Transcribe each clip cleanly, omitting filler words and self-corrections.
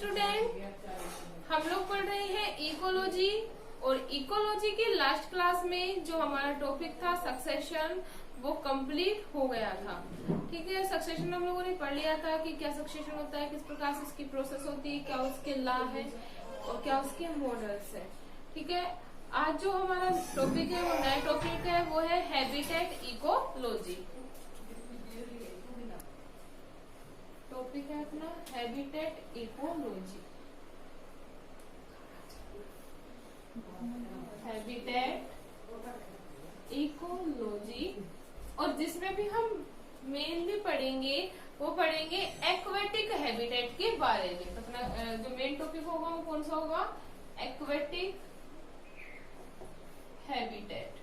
Student, हम लोग पढ़ रहे हैं इकोलॉजी। और इकोलॉजी के लास्ट क्लास में जो हमारा टॉपिक था सक्सेशन, वो कंप्लीट हो गया था। ठीक है, सक्सेशन हम लोगों ने पढ़ लिया था कि क्या सक्सेशन होता है, किस प्रकार से इसकी प्रोसेस होती है, क्या उसके लॉ है और क्या उसके मॉडल्स है। ठीक है, आज जो हमारा टॉपिक है वो नया टॉपिक है, वो है हैबिटेट इकोलॉजी। टॉपिक है अपना हैबिटेट इकोलॉजी। हैबिटेट इकोलॉजी, और जिसमें भी हम मेनली पढ़ेंगे वो पढ़ेंगे एक्वेटिक हैबिटेट के बारे में। तो अपना जो मेन टॉपिक होगा वो कौन सा होगा? Aquatic habitat.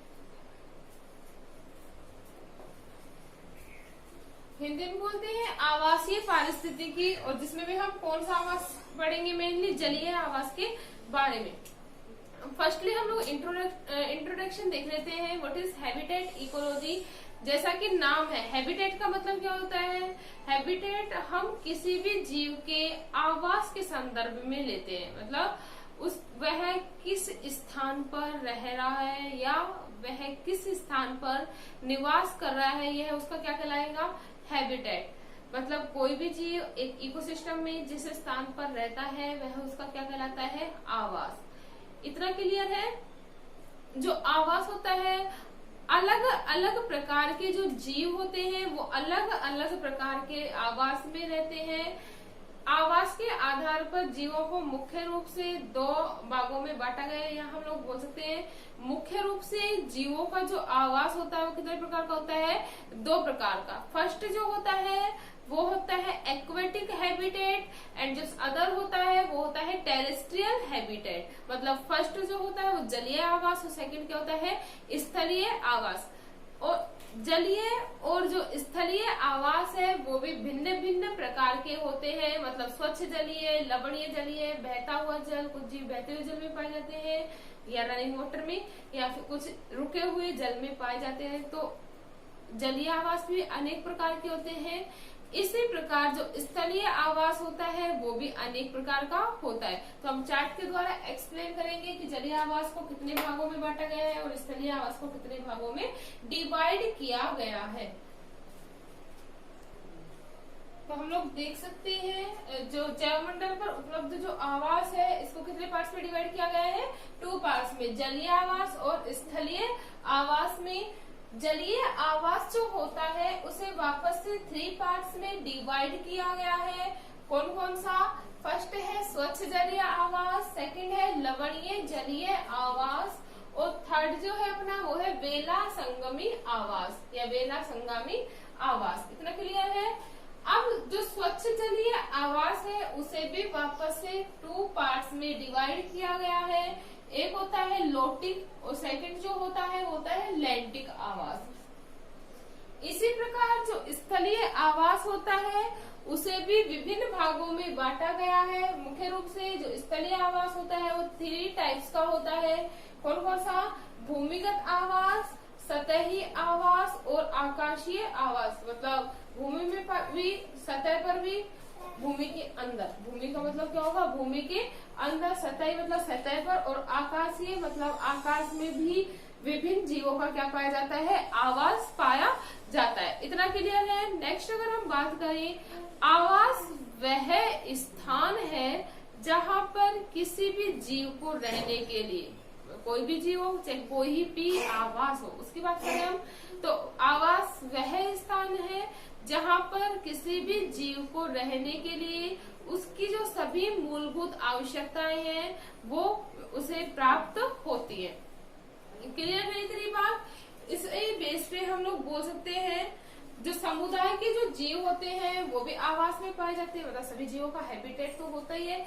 हिंदी में बोलते हैं आवासीय पारिस्थितिकी, और जिसमें भी हम कौन सा आवास पढ़ेंगे? मेनली जलीय आवास के बारे में। फर्स्टली हम लोग इंट्रोडक्शन देख लेते हैं। What is habitat ecology? जैसा कि नाम है, हैबिटेट का मतलब क्या होता है? हैबिटेट हम किसी भी जीव के आवास के संदर्भ में लेते हैं। मतलब वह किस स्थान पर रह रहा है या वह किस स्थान पर निवास कर रहा है, यह उसका क्या कहलाएगा? हैबिटेट। मतलब कोई भी जीव एक इकोसिस्टम में जिस स्थान पर रहता है वह उसका क्या कहलाता है? आवास। इतना क्लियर है? जो आवास होता है, अलग अलग प्रकार के जो जीव होते हैं वो अलग अलग प्रकार के आवास में रहते हैं। आवास के आधार पर जीवों को मुख्य रूप से दो भागों में बांटा गया है। यहाँ हम लोग बोल सकते हैं मुख्य रूप से जीवों का जो आवास होता है वो कितने प्रकार का होता है? दो प्रकार का। फर्स्ट जो होता है वो होता है एक्वेटिक हैबिटेट, एंड जो अदर होता है वो होता है टेरेस्ट्रियल हैबिटेट। मतलब फर्स्ट जो होता है वो जलीय आवास, और सेकंड क्या होता है? स्थलीय आवास। और जलीय और जो स्थलीय आवास है वो भी भिन्न भिन्न प्रकार के होते हैं। मतलब स्वच्छ जलीय, लवणीय जलीय, बहता हुआ जल, कुछ जीव बहते हुए जल में पाए जाते हैं या रनिंग वाटर में, या फिर कुछ रुके हुए जल में पाए जाते हैं। तो जलीय आवास भी अनेक प्रकार के होते हैं। इसी प्रकार जो स्थलीय आवास होता है वो भी अनेक प्रकार का होता है। तो हम चार्ट के द्वारा एक्सप्लेन करेंगे कि जलीय आवास को कितने भागों में बांटा गया है और स्थलीय आवास को कितने भागों में डिवाइड किया गया है। तो हम लोग देख सकते हैं जो जैवमंडल पर उपलब्ध जो आवास है इसको कितने पार्ट्स में डिवाइड किया गया है? 2 पार्ट्स में, जलीय आवास और स्थलीय आवास में। जलीय आवास जो होता है उसे वापस से 3 पार्ट्स में डिवाइड किया गया है। कौन कौन सा? फर्स्ट है स्वच्छ जलीय आवास, सेकंड है लवणीय जलीय आवास, और थर्ड जो है अपना वो है वेला संगमी आवास या वेला संगामी आवास। इतना क्लियर है? अब जो स्वच्छ जलीय आवास है उसे भी वापस से 2 पार्ट्स में डिवाइड किया गया है। एक होता है लोटिक और सेकंड जो होता है लैंटिक आवास। इसी प्रकार जो स्थलीय आवास होता है उसे भी विभिन्न भागों में बांटा गया है। मुख्य रूप से जो स्थलीय आवास होता है वो 3 टाइप्स का होता है। कौन कौन सा? भूमिगत आवास, सतही आवास और आकाशीय आवास। मतलब भूमि में भी, सतह पर भी, भूमि के अंदर। भूमि का मतलब क्या होगा? भूमि के अंदर। सतही मतलब सतह पर, और आकाशीय मतलब आकाश में भी विभिन्न जीवों का क्या पाया जाता है? आवास पाया जाता है। इतना क्लियर है? नेक्स्ट अगर हम बात करें, आवास वह स्थान है जहाँ पर किसी भी जीव को रहने के लिए, कोई भी जीव हो चाहे कोई भी आवास हो, उसकी बात करें हम, तो आवास वह स्थान है जहाँ पर किसी भी जीव को रहने के लिए उसकी जो सभी मूलभूत आवश्यकताएं हैं वो उसे प्राप्त होती है। क्लियर है इतनी बात? इस बेस पे हम लोग बोल सकते हैं जो समुदाय के जो जीव होते हैं वो भी आवास में पाए जाते हैं। मतलब सभी जीवों का हैबिटेट तो होता ही है।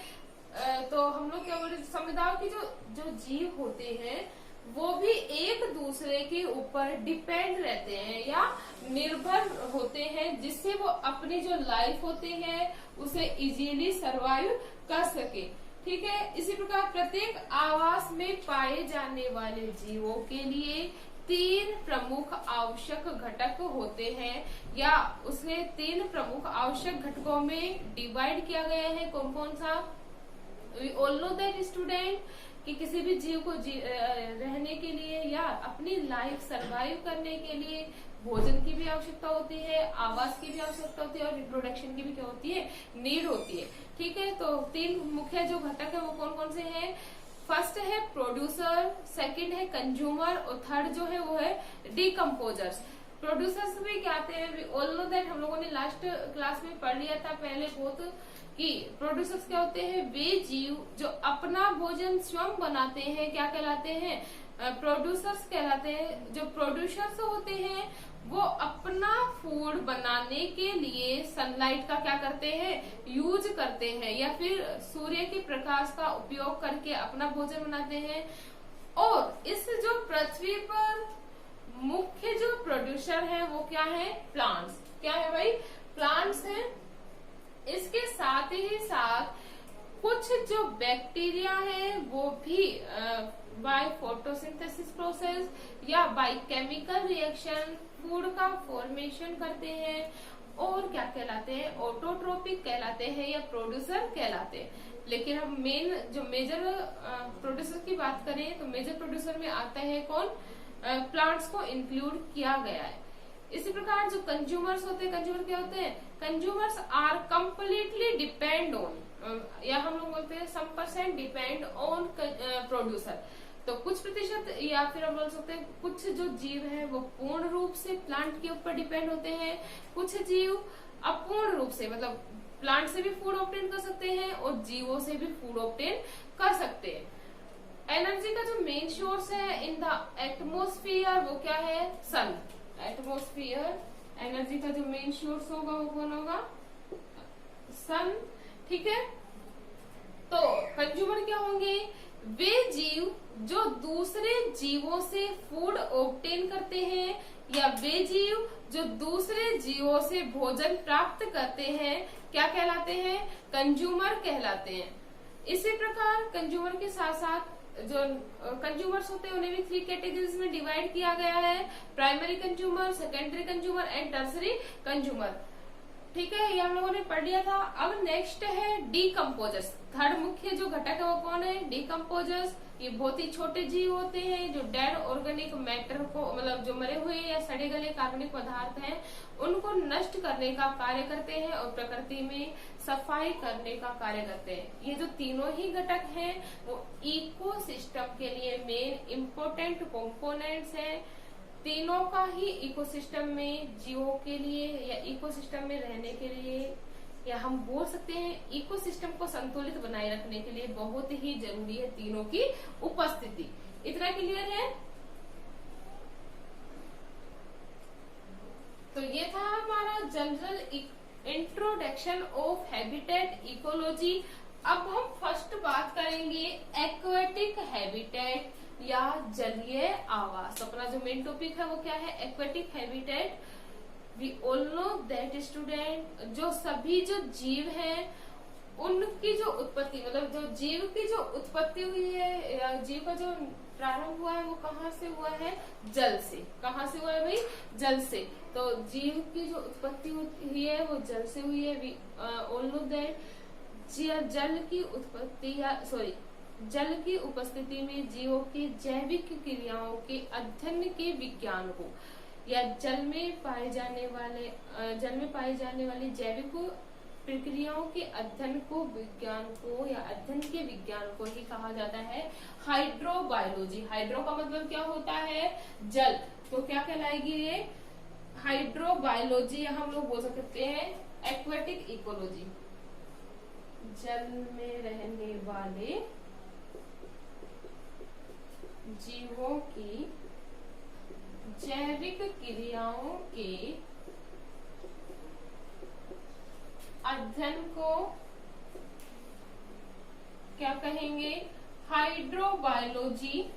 तो हम लोग क्या बोलते हैं, समुदाय के जो जीव होते हैं वो भी एक दूसरे के ऊपर डिपेंड रहते हैं या निर्भर होते हैं, जिससे वो अपनी जो लाइफ होती है उसे इजीली सरवाइव कर सके। ठीक है, इसी प्रकार प्रत्येक आवास में पाए जाने वाले जीवों के लिए 3 प्रमुख आवश्यक घटक होते हैं, या उसे 3 प्रमुख आवश्यक घटकों में डिवाइड किया गया है। कौन कौन सा? We all know that student कि किसी भी जीव को रहने के लिए या अपनी लाइफ सरवाइव करने के लिए भोजन की भी आवश्यकता होती है, आवास की भी आवश्यकता होती है और रिप्रोडक्शन की भी क्या होती है, नीड होती है। ठीक है, तो 3 मुख्य जो घटक है वो कौन कौन से हैं? फर्स्ट है प्रोड्यूसर, सेकंड है कंज्यूमर और थर्ड जो है वो है डिकम्पोजर्स। प्रोड्यूसर्स भी क्या आते हैं? वी ऑल नो दैट, हम लोगों ने लास्ट क्लास में पढ़ लिया था पहले बहुत कि प्रोड्यूसर्स क्या होते हैं? वे जीव जो अपना भोजन स्वयं बनाते हैं, क्या कहलाते हैं? प्रोड्यूसर्स कहलाते हैं। जो प्रोड्यूसर्स होते हैं वो अपना फूड बनाने के लिए सनलाइट का क्या करते हैं? यूज करते हैं या फिर सूर्य के प्रकाश का उपयोग करके अपना भोजन बनाते हैं। और इस जो पृथ्वी पर मुख्य जो प्रोड्यूसर है वो क्या है? प्लांट्स। क्या है भाई? प्लांट्स हैं। इसके साथ ही साथ कुछ जो बैक्टीरिया है वो भी बाय फोटोसिंथेसिस प्रोसेस या बाय केमिकल रिएक्शन फूड का फॉर्मेशन करते हैं और क्या कहलाते हैं? ऑटोट्रोपिक कहलाते हैं या प्रोड्यूसर कहलाते हैं। लेकिन हम मेन जो मेजर प्रोड्यूसर की बात करें तो मेजर प्रोड्यूसर में आता है कौन? प्लांट्स को इंक्लूड किया गया है। इसी प्रकार जो कंज्यूमर्स होते हैं, कंज्यूमर क्या होते हैं? Consumers are completely depend on या हम लोग बोलते हैं सम % डिपेंड ऑन प्रोड्यूसर। तो कुछ प्रतिशत या फिर हम बोल सकते हैं कुछ जो जीव है वो पूर्ण रूप से प्लांट के ऊपर डिपेंड होते हैं, कुछ जीव अपूर्ण रूप से मतलब प्लांट से भी फूड ऑब्टेन कर सकते हैं और जीवों से भी फूड ऑब्टेन कर सकते हैं। एनर्जी का जो मेन सोर्स है इन द एटमोस्फियर वो क्या है? सन। एटमोस्फियर एनर्जी का जो मेन सोर्स होगा वो कौन होगा? सन। ठीक है, तो कंज्यूमर क्या होंगे? वे जीव जो दूसरे जीवों से फूड ऑब्टेन करते हैं या वे जीव जो दूसरे जीवों से भोजन प्राप्त करते हैं क्या कहलाते हैं? कंज्यूमर कहलाते हैं। इसी प्रकार कंज्यूमर के साथ साथ जो कंज्यूमर्स होते हैं उन्हें भी 3 कैटेगरीज में डिवाइड किया गया है। Primary consumer, secondary consumer and tertiary consumer. ठीक है, ये हम लोगों ने पढ़ लिया था। अब नेक्स्ट है डिकम्पोजर्स। थर्ड मुख्य जो घटक है वो कौन है? डिकम्पोजर्स। ये बहुत ही छोटे जीव होते हैं जो डेड ऑर्गेनिक मैटर को मतलब जो मरे हुए या सड़े गले कार्बनिक पदार्थ हैं उनको नष्ट करने का कार्य करते हैं और प्रकृति में सफाई करने का कार्य करते हैं। ये जो तीनों ही घटक हैं वो इकोसिस्टम के लिए मेन इम्पोर्टेंट कंपोनेंट्स हैं। तीनों का ही इकोसिस्टम में जीवों के लिए या इकोसिस्टम में रहने के लिए या हम बोल सकते हैं इकोसिस्टम को संतुलित बनाए रखने के लिए बहुत ही जरूरी है तीनों की उपस्थिति। इतना क्लियर है? तो ये था हमारा general introduction of habitat ecology. अब हम फर्स्ट बात करेंगे एक्वेटिक हैबिटेट या जलीय आवास। अपना जो मेन टॉपिक है वो क्या है? Aquatic habitat. We all know that student जो सभी जो जीव हैं उनकी जो उत्पत्ति मतलब जो जीव की जो उत्पत्ति हुई है या जीव का जो प्रारंभ हुआ है वो कहाँ से हुआ है? जल से। कहाँ से हुआ है भाई? जल से। तो जीव की जो उत्पत्ति हुई है वो जल से हुई है। वी ऑल नो दैट जल की उत्पत्ति या जल की उपस्थिति में जीवों की जैविक क्रियाओं के अध्ययन के विज्ञान को या जल में पाए जाने वाली जैविक प्रक्रियाओं के अध्ययन को विज्ञान को या अध्ययन के विज्ञान को ही कहा जाता है हाइड्रोबायोलॉजी। हाइड्रो का मतलब क्या होता है? जल। तो क्या कहलाएगी ये? हाइड्रोबायोलॉजी। हम लोग बोल सकते हैं एक्वेटिक इकोलॉजी। जल में रहने वाले जीवों की जैविक क्रियाओं के अध्ययन को क्या कहेंगे? हाइड्रोबायोलॉजी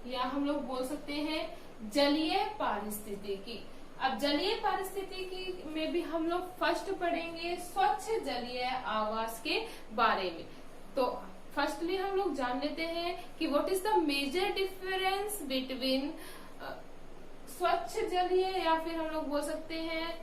या हम लोग बोल सकते हैं जलीय पारिस्थितिकी। अब जलीय पारिस्थितिकी में भी हम लोग फर्स्ट पढ़ेंगे स्वच्छ जलीय आवास के बारे में। तो फर्स्टली हम लोग जान लेते हैं कि what is the major difference between स्वच्छ जलीय या फिर हम लोग बोल सकते हैं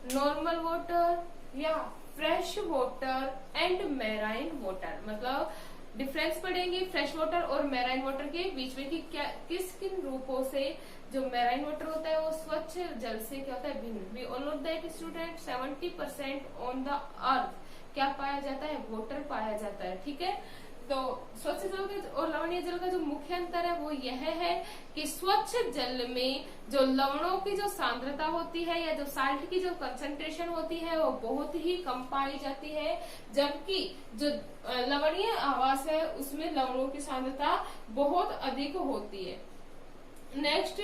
नॉर्मल वाटर या fresh water and marine water, मतलब डिफरेंस पढ़ेंगे फ्रेश वाटर और मैराइन वाटर के बीच में कि क्या किस किन रूपों से जो मैराइन वाटर होता है वो स्वच्छ जल से क्या होता है भिन्न। We all know that student 70% on the earth क्या पाया जाता है, वाटर पाया जाता है, ठीक है। तो स्वच्छ जल का और लवणीय जल का जो मुख्य अंतर है वो यह है कि स्वच्छ जल में जो लवणों की जो सांद्रता होती है या जो साल्ट की जो कंसंट्रेशन होती है वो बहुत ही कम पाई जाती है, जबकि जो लवणीय आवास है उसमें लवणों की सांद्रता बहुत अधिक होती है। नेक्स्ट,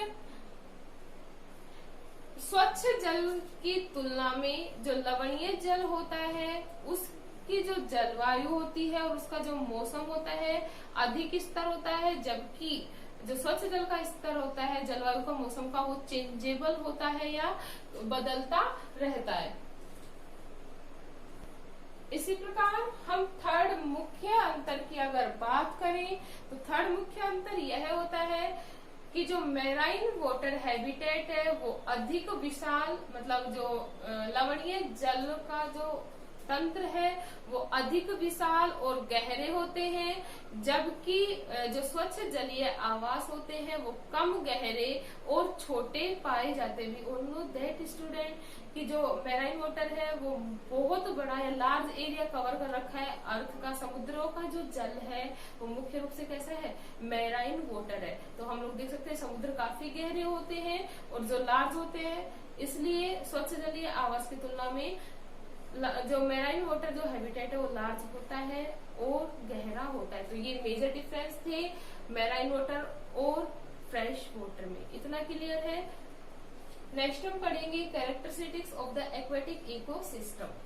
स्वच्छ जल की तुलना में जो लवणीय जल होता है उसकी जो जलवायु होती है और उसका जो मौसम होता है अधिक स्तर होता है, जबकि जो स्वच्छ जल का स्तर होता है जलवायु का मौसम का वो चेंजेबल होता है या बदलता रहता है। इसी प्रकार हम थर्ड मुख्य अंतर की अगर बात करें तो थर्ड मुख्य अंतर यह होता है कि जो मैराइन वाटर हैबिटेट है वो अधिक विशाल, मतलब जो लवणीय जल का जो तंत्र है वो अधिक विशाल और गहरे होते हैं, जबकि जो स्वच्छ जलीय आवास होते हैं वो कम गहरे और छोटे पाए जाते हैं। We all know that student कि जो मैराइन वाटर है वो बहुत बड़ा या लार्ज एरिया कवर कर रखा है अर्थ का। समुद्रों का जो जल है वो मुख्य रूप से कैसा है, मैराइन वाटर है। तो हम लोग देख सकते हैं समुद्र काफी गहरे होते हैं और जो लार्ज होते हैं, इसलिए स्वच्छ जलीय आवास की तुलना में जो मैराइन वाटर जो हैबिटेट है वो लार्ज होता है और गहरा होता है। तो ये मेजर डिफरेंस थे मैराइन वाटर और फ्रेश वाटर में। इतना क्लियर है। नेक्स्ट हम पढ़ेंगे characteristics of the aquatic ecosystem.